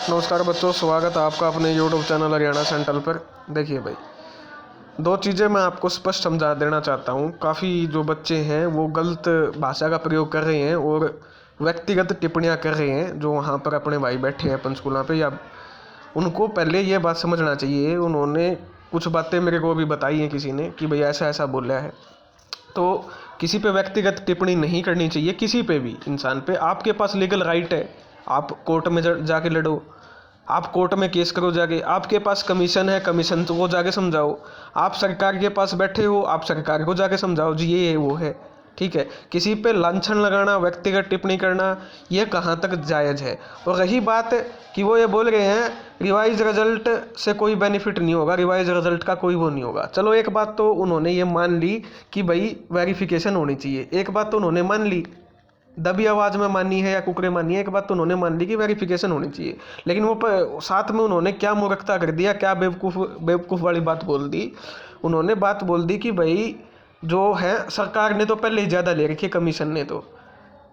नमस्कार बच्चों, स्वागत है आपका अपने YouTube चैनल हरियाणा सेंट्रल पर। देखिए भाई, दो चीज़ें मैं आपको स्पष्ट समझा देना चाहता हूँ। काफ़ी जो बच्चे हैं वो गलत भाषा का प्रयोग कर रहे हैं और व्यक्तिगत टिप्पणियाँ कर रहे हैं जो वहाँ पर अपने भाई बैठे हैं पंचकूला पे। या उनको पहले ये बात समझना चाहिए, उन्होंने कुछ बातें मेरे को भी बताई हैं किसी ने कि भाई ऐसा ऐसा बोला है। तो किसी पे व्यक्तिगत टिप्पणी नहीं करनी चाहिए, किसी पे भी इंसान पे। आपके पास लीगल राइट है, आप कोर्ट में जाके लड़ो, आप कोर्ट में केस करो जाके। आपके पास कमीशन है, कमीशन तो वो जाके समझाओ। आप सरकार के पास बैठे हो, आप सरकार को जाके समझाओ जी ये है वो है, ठीक है। किसी पे लांछन लगाना, व्यक्तिगत टिप्पणी करना, ये कहाँ तक जायज़ है। और रही बात कि वो ये बोल रहे हैं रिवाइज रिजल्ट से कोई बेनिफिट नहीं होगा, रिवाइज रिजल्ट का कोई वो नहीं होगा। चलो एक बात तो उन्होंने ये मान ली कि भाई वेरिफिकेशन होनी चाहिए, एक बात तो उन्होंने मान ली, दबी आवाज़ में मानी है या कुकड़े मानी है, एक बात तो उन्होंने मान ली कि वेरिफिकेशन होनी चाहिए। लेकिन वो साथ में उन्होंने क्या मूर्खता कर दिया, क्या बेवकूफ़ वाली बात बोल दी। उन्होंने बात बोल दी कि भाई जो है सरकार ने तो पहले ही ज़्यादा ले रखी है कमीशन ने, तो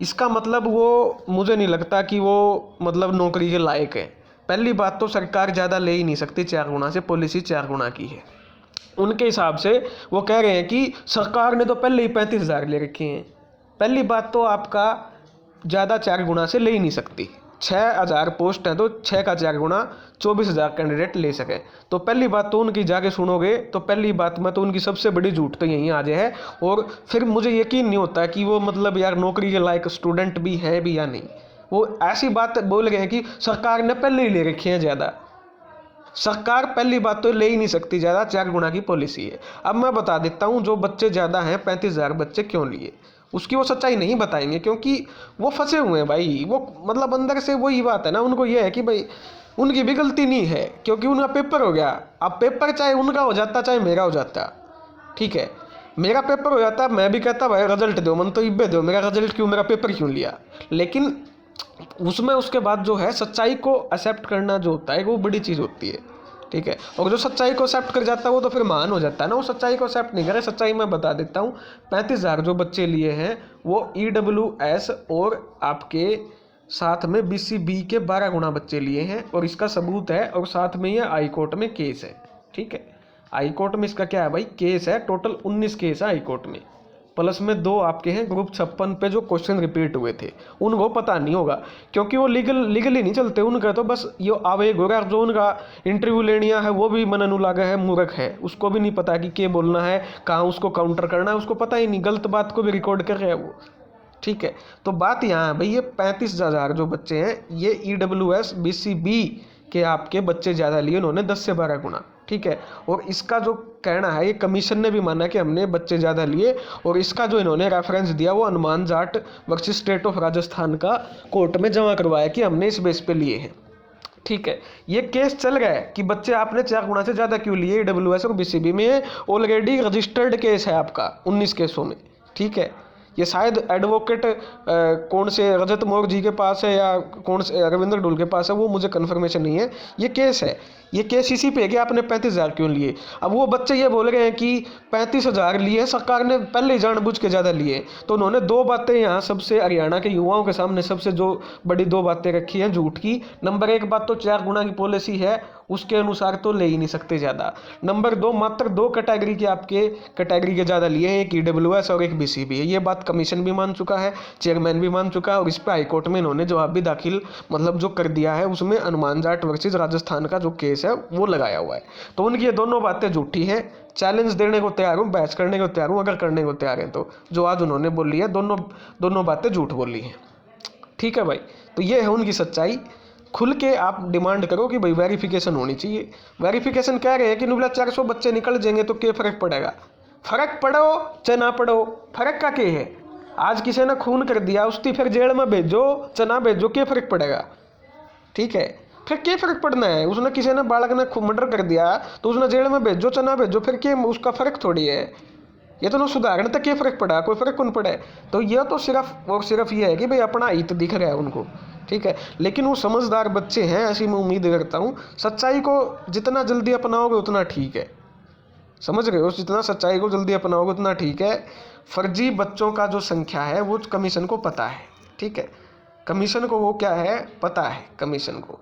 इसका मतलब वो मुझे नहीं लगता कि वो मतलब नौकरी के लायक है। पहली बात तो सरकार ज़्यादा ले ही नहीं सकती, 4 गुना से पॉलिसी 4 गुना की है उनके हिसाब से। वो कह रहे हैं कि सरकार ने तो पहले ही 35,000 ले रखे हैं। पहली बात तो आपका ज़्यादा 4 गुना से ले ही नहीं सकती। 6,000 पोस्ट हैं तो 6 का 4 गुना 24,000 कैंडिडेट ले सके। तो पहली बात तो उनकी जाके सुनोगे तो पहली बात में तो उनकी सबसे बड़ी झूठ तो यहीं आ जाए है। और फिर मुझे यकीन नहीं होता कि वो मतलब यार नौकरी के लायक स्टूडेंट भी है भी या नहीं। वो ऐसी बात बोल रहे हैं कि सरकार ने पहले ही ले रखे हैं ज़्यादा। सरकार पहली बात तो ले ही नहीं सकती ज़्यादा, 4 गुना की पॉलिसी है। अब मैं बता देता हूँ जो बच्चे ज़्यादा हैं, 35,000 बच्चे क्यों लिए, उसकी वो सच्चाई नहीं बताएंगे क्योंकि वो फंसे हुए हैं भाई। वो मतलब अंदर से वही बात है ना, उनको ये है कि भाई उनकी भी गलती नहीं है क्योंकि उनका पेपर हो गया। अब पेपर चाहे उनका हो जाता चाहे मेरा हो जाता, ठीक है, मेरा पेपर हो जाता मैं भी कहता भाई रिजल्ट दो, मन तो इब्बे दो, मेरा रिजल्ट क्यों, मेरा पेपर क्यों लिया। लेकिन उसमें उसके बाद जो है सच्चाई को एक्सेप्ट करना जो होता है वो बड़ी चीज़ होती है, ठीक है। और जो सच्चाई को एक्सेप्ट कर जाता है वो तो फिर महान हो जाता है ना। वो सच्चाई को एक्सेप्ट नहीं करे, सच्चाई मैं बता देता हूँ। 35,000 जो बच्चे लिए हैं वो EWS और आपके साथ में BCB के 12 गुना बच्चे लिए हैं और इसका सबूत है। और साथ में ये हाई कोर्ट में केस है, ठीक है। हाई कोर्ट में इसका क्या है भाई, केस है, टोटल 19 केस है हाई कोर्ट में, प्लस में 2 आपके हैं ग्रुप 56 पे जो क्वेश्चन रिपीट हुए थे। उनको पता नहीं होगा क्योंकि वो लीगली नहीं चलते उनका, तो बस ये आवेग होगा। जो उनका इंटरव्यू लेनिया है वो भी मननु लागा है, मूर्ख है, उसको भी नहीं पता कि क्या बोलना है, कहाँ उसको काउंटर करना है, उसको पता ही नहीं, गलत बात को भी रिकॉर्ड कर रहे हैं वो, ठीक है। तो बात यहाँ है भाई, ये 35,000 जो बच्चे हैं ये EWS BCB के आपके बच्चे ज़्यादा लिए उन्होंने 10 से 12 गुना, ठीक है। और इसका जो कहना है ये कमीशन ने भी माना कि हमने बच्चे ज़्यादा लिए। और इसका जो इन्होंने रेफरेंस दिया वो Hanuman Jat versus state of Rajasthan का कोर्ट में जमा करवाया कि हमने इस बेस पे लिए हैं, ठीक है। ये केस चल गया है कि बच्चे आपने 4 गुना से ज़्यादा क्यों लिए। EWS और BCB में ऑलरेडी रजिस्टर्ड केस है आपका 19 केसों में, ठीक है। ये शायद एडवोकेट कौन से रजत मोर जी के पास है या कौन से रविंद्र ढोल के पास है, वो मुझे कन्फर्मेशन नहीं है। ये केस है, ये केस इसी पे है कि आपने 35,000 क्यों लिए। अब वो बच्चे ये बोल रहे हैं कि 35,000 लिए, सरकार ने पहले ही जानबूझ के ज़्यादा लिए। तो उन्होंने 2 बातें यहाँ सबसे हरियाणा के युवाओं के सामने सबसे जो बड़ी 2 बातें रखी हैं झूठ की। नंबर 1 बात तो 4 गुना की पॉलिसी है, उसके अनुसार तो ले ही नहीं सकते ज़्यादा। नंबर 2 मात्र 2 कैटेगरी के आपके कैटेगरी के ज़्यादा लिए हैं, एक EWS और एक BCB है। ये बात कमीशन भी मान चुका है, चेयरमैन भी मान चुका है और इस पर हाईकोर्ट में इन्होंने जवाब भी दाखिल मतलब जो कर दिया है, उसमें हनुमान जाट वर्सेस राजस्थान का जो केस है वो लगाया हुआ है। तो उनकी ये दोनों बातें झूठी हैं। चैलेंज देने को तैयार हूँ, बहस करने को तैयार हूँ, अगर करने को तैयार हैं तो। जो आज उन्होंने बोली है दोनों बातें झूठ बोली हैं, ठीक है भाई। तो ये है उनकी सच्चाई। खुल के आप डिमांड करो कि भाई वेरिफिकेशन होनी चाहिए। वेरिफिकेशन कह रहे हैं कि नुबला 400 बच्चे निकल जाएंगे तो क्या फ़र्क पड़ेगा, फ़र्क पड़ो चाहे ना पड़ो, फ़र्क का क्या है। आज किसी ने खून कर दिया उसकी फिर जेल में भेजो चाहे ना भेजो, क्या फ़र्क पड़ेगा, ठीक है। फिर क्या फ़र्क पड़ना है, उसने किसी ने बालक ने मर्डर कर दिया तो उसने जेल में भेजो चाहे ना भेजो, फिर क्या उसका फ़र्क थोड़ी है। ये तो ना सुधारने तक क्या फ़र्क पड़ा, कोई फ़र्क कौन पड़े। तो यह तो सिर्फ और सिर्फ ये है कि भाई अपना हित दिख रहा है उनको, ठीक है। लेकिन वो समझदार बच्चे हैं ऐसी मैं उम्मीद करता हूँ। सच्चाई को जितना जल्दी अपनाओगे उतना ठीक है, समझ रहे हो, जितना सच्चाई को जल्दी अपनाओगे उतना ठीक है। फर्जी बच्चों का जो संख्या है वो कमीशन को पता है, ठीक है। कमीशन को वो क्या है पता है कमीशन को।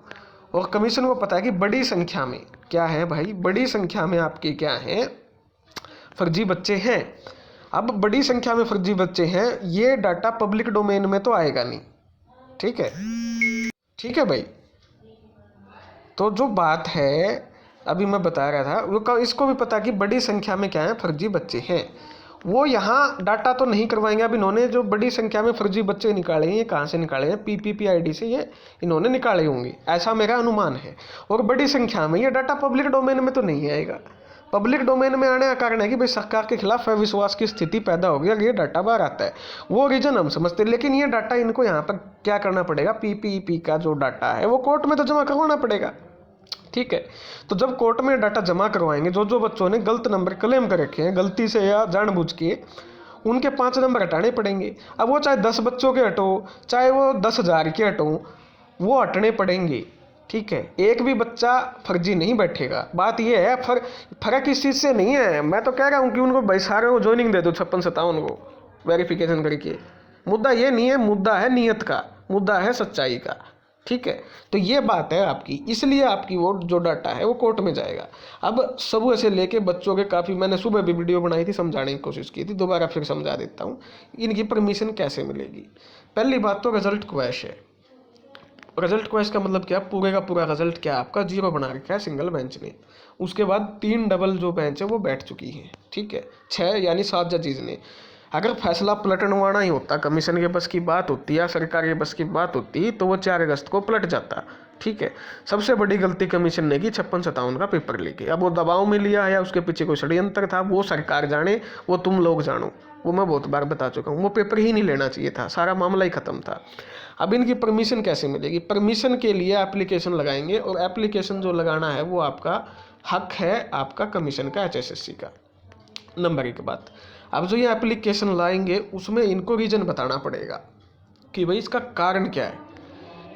और कमीशन को पता है कि बड़ी संख्या में क्या है भाई, बड़ी संख्या में आपके क्या हैं, फर्जी बच्चे हैं। अब बड़ी संख्या में फर्जी बच्चे हैं, ये डाटा पब्लिक डोमेन में तो आएगा नहीं। ठीक है, ठीक है भाई। तो जो बात है अभी मैं बता रहा था, वो इसको भी पता कि बड़ी संख्या में क्या है, फर्जी बच्चे हैं। वो यहाँ डाटा तो नहीं करवाएंगे। अब इन्होंने जो बड़ी संख्या में फर्जी बच्चे निकाले हैं, ये कहाँ से निकाले हैं, PPP-ID से ये इन्होंने निकाले होंगे, ऐसा मेरा अनुमान है। और बड़ी संख्या में ये डाटा पब्लिक डोमेन में तो नहीं आएगा। पब्लिक डोमेन में आने का कारण है कि भाई सरकार के खिलाफ अविश्वास की स्थिति पैदा होगी और ये डाटा बाहर आता है, वो रीजन हम समझते हैं। लेकिन ये डाटा इनको यहाँ पर क्या करना पड़ेगा, PPP का जो डाटा है वो कोर्ट में तो जमा करवाना पड़ेगा। ठीक है, तो जब कोर्ट में डाटा जमा करवाएंगे, जो बच्चों ने गलत नंबर क्लेम कर रखे हैं गलती से या जानबूझ के, उनके 5 नंबर हटाने पड़ेंगे। अब वो चाहे 10 बच्चों के हटो, चाहे वो 10,000 के हटो, वो हटने पड़ेंगे। ठीक है, एक भी बच्चा फर्जी नहीं बैठेगा। बात ये है, फर्क इस चीज़ से नहीं है। मैं तो कह रहा हूँ कि उनको भाई सारे को ज्वाइनिंग दे दो 56-57 को वेरिफिकेशन करके। मुद्दा ये नहीं है, मुद्दा है नीयत का, मुद्दा है सच्चाई का। ठीक है, तो ये बात है आपकी, इसलिए आपकी वो जो डाटा है वो कोर्ट में जाएगा। अब सुबह से लेके बच्चों के काफ़ी, मैंने सुबह भी वीडियो बनाई थी, समझाने की कोशिश की थी, दोबारा फिर समझा देता हूँ इनकी परमिशन कैसे मिलेगी। पहली बात तो रिजल्ट क्वैश है। रिजल्ट क्वैश का मतलब क्या, पूरे का पूरा रिजल्ट क्या आपका 0 बना रखा है सिंगल बेंच ने। उसके बाद 3 डबल जो बेंच है वो बैठ चुकी है। ठीक है, 6 यानी 7 जजेज ने। अगर फैसला पलटनवाना ही होता, कमीशन के बस की बात होती या सरकार के बस की बात होती, तो वो 4 अगस्त को पलट जाता। ठीक है, सबसे बड़ी गलती कमीशन ने की 56-57 का पेपर लेके। अब वो दबाव में लिया या उसके पीछे कोई षड्यंत्र था, वो सरकार जाने, वो तुम लोग जानो, वो मैं बहुत बार बता चुका हूँ। वो पेपर ही नहीं लेना चाहिए था, सारा मामला ही खत्म था। अब इनकी परमिशन कैसे मिलेगी, परमिशन के लिए एप्लीकेशन लगाएंगे, और एप्लीकेशन जो लगाना है वो आपका हक है, आपका कमीशन का, HSSC का। नंबर 1 बात, अब जो ये एप्लीकेशन लाएंगे उसमें इनको रीजन बताना पड़ेगा कि भाई इसका कारण क्या है।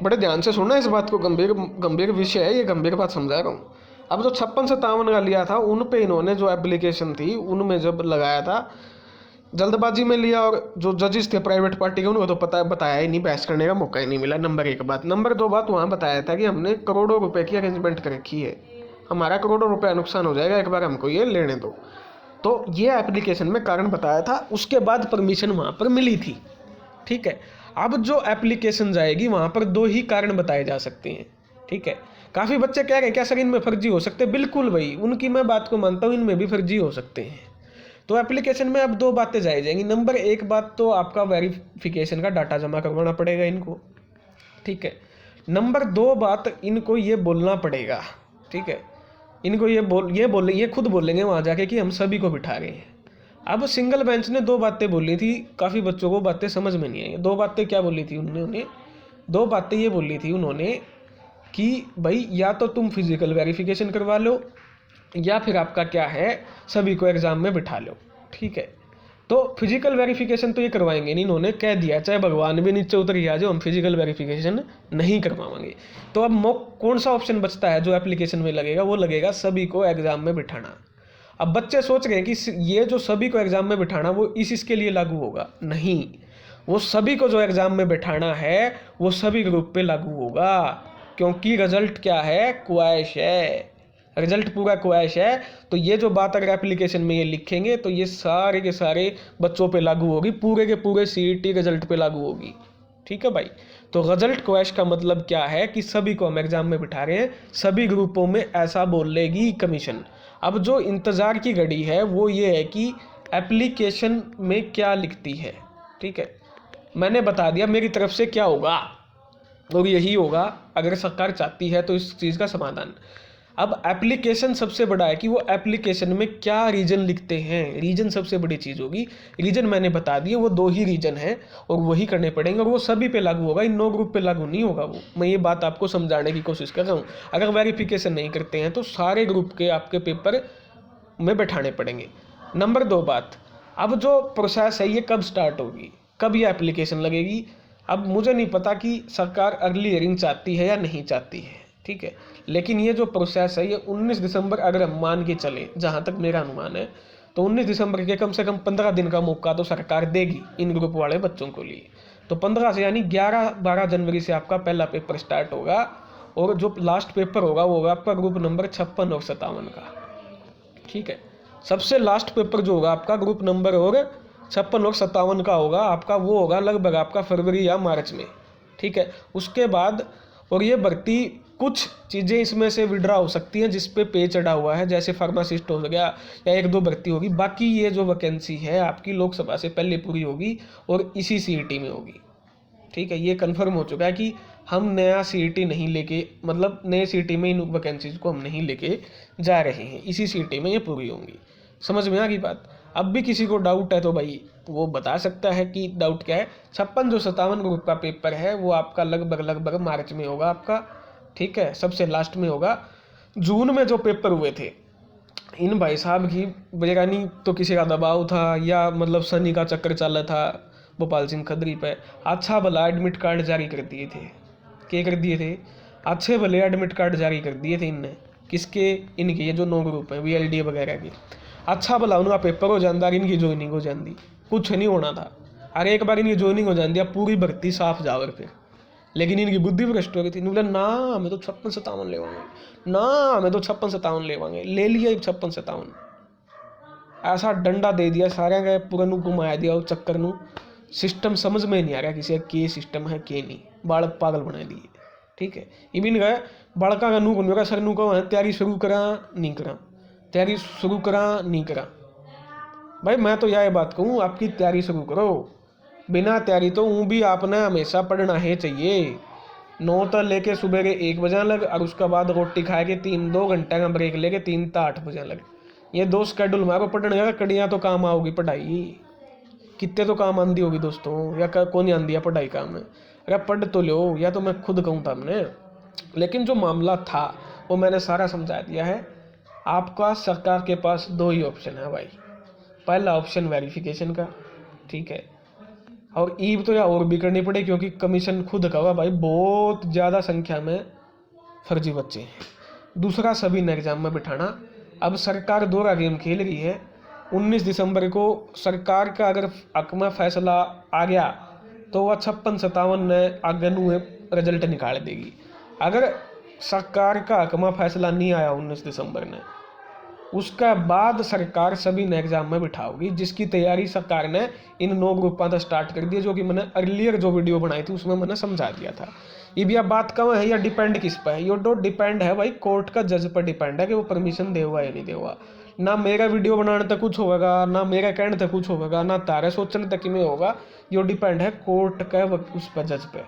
बड़े ध्यान से सुनना इस बात को, गंभीर विषय है ये, गंभीर बात समझा रहा हूँ। अब जो 56-57 का लिया था, उन पे इन्होंने जो एप्लीकेशन थी उनमें जब लगाया था, जल्दबाजी में लिया, और जो जजेस थे प्राइवेट पार्टी के, उनको तो बताया ही नहीं, बहस करने का मौका ही नहीं मिला। नंबर 1 बात। नंबर 2 बात, वहाँ बताया था कि हमने करोड़ों रुपए की अरेंजमेंट कर रखी है, हमारा करोड़ों रुपया नुकसान हो जाएगा, एक बार हमको ये लेने दो। तो ये एप्लीकेशन में कारण बताया था, उसके बाद परमिशन वहाँ पर मिली थी। ठीक है, अब जो एप्लीकेशन जाएगी वहाँ पर 2 ही कारण बताए जा सकते हैं। ठीक है, काफ़ी बच्चे कह रहे हैं क्या सर इनमें फर्जी हो सकते हैं, बिल्कुल भाई, उनकी मैं बात को मानता हूँ, इनमें भी फर्जी हो सकते हैं। तो एप्लीकेशन में अब 2 बातें जाएंगी। नंबर 1 बात तो आपका वेरिफिकेशन का डाटा जमा करवाना पड़ेगा इनको। ठीक है, नंबर 2 बात, इनको ये बोलना पड़ेगा। ठीक है, इनको ये खुद बोलेंगे वहाँ जाके कि हम सभी को बिठा रहे हैं। अब सिंगल बेंच ने 2 बातें बोली थी, काफ़ी बच्चों को बातें समझ में नहीं आई। 2 बातें क्या बोली थी उन्होंने, 2 बातें ये बोली थी उन्होंने कि भाई या तो तुम फिजिकल वेरिफिकेशन करवा लो, या फिर आपका क्या है, सभी को एग्ज़ाम में बिठा लो। ठीक है, तो फिजिकल वेरिफिकेशन तो ये करवाएंगे नहीं, इन्होंने कह दिया चाहे भगवान भी नीचे उतर गया जो हम फिजिकल वेरिफिकेशन नहीं करवाएंगे। तो अब कौन सा ऑप्शन बचता है जो एप्लीकेशन में लगेगा, वो लगेगा सभी को एग्जाम में बिठाना। अब बच्चे सोच रहे हैं कि ये जो सभी को एग्जाम में बिठाना वो इसके लिए लागू होगा, नहीं, वो सभी को जो एग्जाम में बिठाना है वो सभी ग्रुप पे लागू होगा, क्योंकि रिजल्ट क्या है, क्वैश है, रिजल्ट पूरा क्वैश है। तो ये जो बात अगर एप्लीकेशन में ये लिखेंगे तो ये सारे के सारे बच्चों पे लागू होगी, पूरे के पूरे CET रिजल्ट पे लागू होगी। ठीक है भाई, तो रिजल्ट क्वैश का मतलब क्या है कि सभी को हम एग्जाम में बिठा रहे हैं, सभी ग्रुपों में, ऐसा बोलेगी कमीशन। अब जो इंतज़ार की घड़ी है वो ये है कि एप्लीकेशन में क्या लिखती है। ठीक है, मैंने बता दिया मेरी तरफ से क्या होगा, और यही होगा अगर सरकार चाहती है तो इस चीज़ का समाधान। अब एप्लीकेशन सबसे बड़ा है कि वो एप्लीकेशन में क्या रीजन लिखते हैं, रीजन सबसे बड़ी चीज़ होगी। रीजन मैंने बता दिए, वो 2 ही रीजन हैं और वही करने पड़ेंगे, और वो सभी पे लागू होगा, इन 9 ग्रुप पे लागू नहीं होगा। वो मैं ये बात आपको समझाने की कोशिश कर रहा हूँ। अगर वेरिफिकेशन नहीं करते हैं तो सारे ग्रुप के आपके पेपर में बैठाने पड़ेंगे। नंबर 2 बात, अब जो प्रोसेस है ये कब स्टार्ट होगी, कब ये एप्लीकेशन लगेगी। अब मुझे नहीं पता कि सरकार अर्ली हियरिंग चाहती है या नहीं चाहती है। ठीक है, लेकिन ये जो प्रोसेस है ये 19 दिसंबर अगर हम मान के चले, जहाँ तक मेरा अनुमान है, तो 19 दिसंबर के कम से कम 15 दिन का मौका तो सरकार देगी इन ग्रुप वाले बच्चों को लिए। तो 15 से यानी 11-12 जनवरी से आपका पहला पेपर स्टार्ट होगा, और जो लास्ट पेपर होगा वो होगा आपका ग्रुप नंबर 56 और 57 का। ठीक है, सबसे लास्ट पेपर जो होगा आपका ग्रुप नंबर और 56 और 57 का होगा आपका, वो होगा लगभग आपका फरवरी या मार्च में। ठीक है, उसके बाद और ये भर्ती कुछ चीज़ें इसमें से विड्रा हो सकती हैं जिस पे चढ़ा हुआ है, जैसे फार्मासिस्ट हो गया या 1-2 भर्ती होगी। बाकी ये जो वैकेंसी है आपकी लोकसभा से पहले पूरी होगी और इसी सीईटी में होगी। ठीक है, ये कंफर्म हो चुका है कि हम नया सीईटी नहीं लेके, मतलब नए सीईटी में इन वैकेंसीज को हम नहीं लेके जा रहे हैं, इसी सीईटी में ये पूरी होंगी। समझ में आ गई बात? अब भी किसी को डाउट है तो भाई वो बता सकता है कि डाउट क्या है। 56 जो 57 ग्रुप का पेपर है वो आपका लगभग मार्च में होगा आपका। ठीक है, सबसे लास्ट में होगा। जून में जो पेपर हुए थे इन भाई साहब की बेगानी तो किसी का दबाव था या मतलब शनि का चक्कर चला था भोपाल सिंह खदरी पे, अच्छा भला एडमिट कार्ड जारी कर दिए थे। क्या कर दिए थे? अच्छे भले एडमिट कार्ड जारी कर दिए थे इनने। किसके? इनके, ये जो 9 ग्रुप है VLD वगैरह के। अच्छा भला उनका पेपर हो जाता, इनकी ज्वाइनिंग हो जाती, कुछ नहीं होना था। अरे एक बार इनकी ज्वाइनिंग हो जाती पूरी भर्ती साफ जावर फिर। लेकिन इनकी बुद्धि भ्रष्ट हो गई थी। बोला ना हमें तो 56-57 लेवांगे, ना हमें तो 56-57 लेवांगे। ले लिया 56-57, ऐसा डंडा दे दिया सारे का, पूरा नू घुमाया दिया उस चक्कर नू। सिस्टम समझ में नहीं आ रहा किसी का के सिस्टम है के नहीं, बालक पागल बना दिए। ठीक है, इबिन गए बड़का का नू को सर नू को तैयारी शुरू करा नहीं करा, तैयारी शुरू करा नहीं करा। भाई मैं तो यह बात कहूँ, आपकी तैयारी शुरू करो। बिना तैयारी तो ऊँ भी आपने हमेशा पढ़ना है चाहिए। 9 तक लेके सुबह के 1 बजे लग, और उसके बाद रोटी खा के 2 घंटे का ब्रेक लेके 3 तक 8 बजे लग। ये 2 स्केड्यूल मारो पढ़ने का, कड़ियाँ तो काम आओगी पढ़ाई, कितने तो काम आंदी होगी दोस्तों, या कौन आंदी है पढ़ाई काम में। अरे पढ़ तो लो, या तो मैं खुद कहूँ था हमने। लेकिन जो मामला था वो मैंने सारा समझा दिया है। आपका सरकार के पास 2 ही ऑप्शन है भाई। पहला ऑप्शन वेरिफिकेशन का, ठीक है, और ईव तो या और भी करनी पड़े क्योंकि कमीशन खुद का हुआ भाई, बहुत ज़्यादा संख्या में फर्जी बच्चे हैं। दूसरा सभी ने एग्जाम में बिठाना। अब सरकार 2 गेम खेल रही है। 19 दिसंबर को सरकार का अगर हक में फैसला आ गया तो वह 56-57 ने आगे रिजल्ट निकाल देगी। अगर सरकार का हक में फैसला नहीं आया 19 दिसंबर ने, उसका बाद सरकार सभी ने एग्जाम में बिठाओगी, जिसकी तैयारी सरकार ने इन 9 ग्रुपों तक स्टार्ट कर दी, जो कि मैंने अर्लियर जो वीडियो बनाई थी उसमें मैंने समझा दिया था। ये भी अब बात कम है या डिपेंड किस पर है? ये तो डिपेंड है भाई कोर्ट का जज पर डिपेंड है कि वो परमिशन देगा या नहीं देगा। ना मेरा वीडियो बनाने तक कुछ होगा, ना मेरा कहने तक कुछ होगा, ना तारे सोचने तक में होगा। ये डिपेंड है कोर्ट का उस पर, जज पे।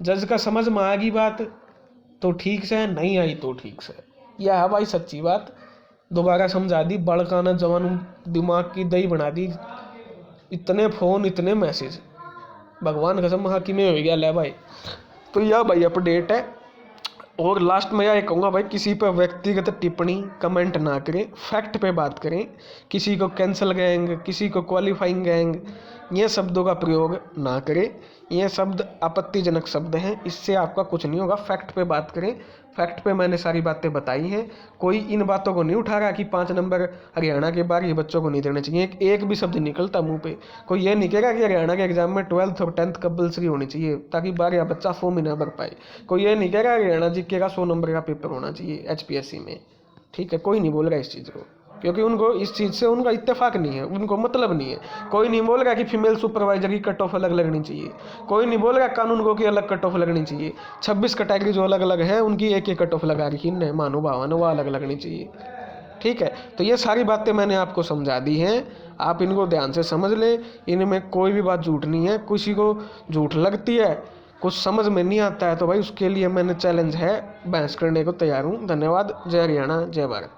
जज का समझ में आएगी बात तो ठीक से, नहीं आई तो ठीक से। यह है भाई सच्ची बात। दोबारा समझा दी, बड़काना जवान दिमाग की दही बना दी। इतने फ़ोन, इतने मैसेज, भगवान कसम हाकी में हो गया ले भाई। तो यह भाई अपडेट है। और लास्ट में यह कहूँगा भाई, किसी पर व्यक्तिगत टिप्पणी कमेंट ना करें, फैक्ट पे बात करें। किसी को कैंसिल गैंग, किसी को क्वालिफाइंग गैंग, ये शब्दों का प्रयोग ना करें। ये शब्द आपत्तिजनक शब्द हैं, इससे आपका कुछ नहीं होगा। फैक्ट पे बात करें। फैक्ट पे मैंने सारी बातें बताई हैं। कोई इन बातों को नहीं उठा रहा कि 5 नंबर हरियाणा के बाहर ये बच्चों को नहीं देना चाहिए। एक भी शब्द निकलता मुंह पे, कोई ये नहीं कहेगा कि हरियाणा के एग्जाम में 12th और 10th कंपल्सरी होनी चाहिए ताकि 12 बच्चा फॉर्म ही ना भर पाए। कोई ये नहीं कहेगा हरियाणा जीके का 100 नंबर का पेपर होना चाहिए HPSC में। ठीक है, कोई नहीं बोल रहा इस चीज़ को, क्योंकि उनको इस चीज़ से उनका इत्तेफाक नहीं है, उनको मतलब नहीं है। कोई नहीं बोल रहा कि फीमेल सुपरवाइजर की कट ऑफ अलग लगनी चाहिए। कोई नहीं बोल रहा कानून को की अलग कट ऑफ लगनी चाहिए। 26 कैटेगरी जो अलग अलग है उनकी एक कट ऑफ लगा रखी है महानुभावन, वो अलग लगनी चाहिए। ठीक है, तो ये सारी बातें मैंने आपको समझा दी हैं, आप इनको ध्यान से समझ लें। इनमें कोई भी बात झूठ नहीं है। किसी को झूठ लगती है, कुछ समझ में नहीं आता है, तो भाई उसके लिए मैंने चैलेंज है, बहस करने को तैयार हूँ। धन्यवाद। जय हरियाणा, जय भारत।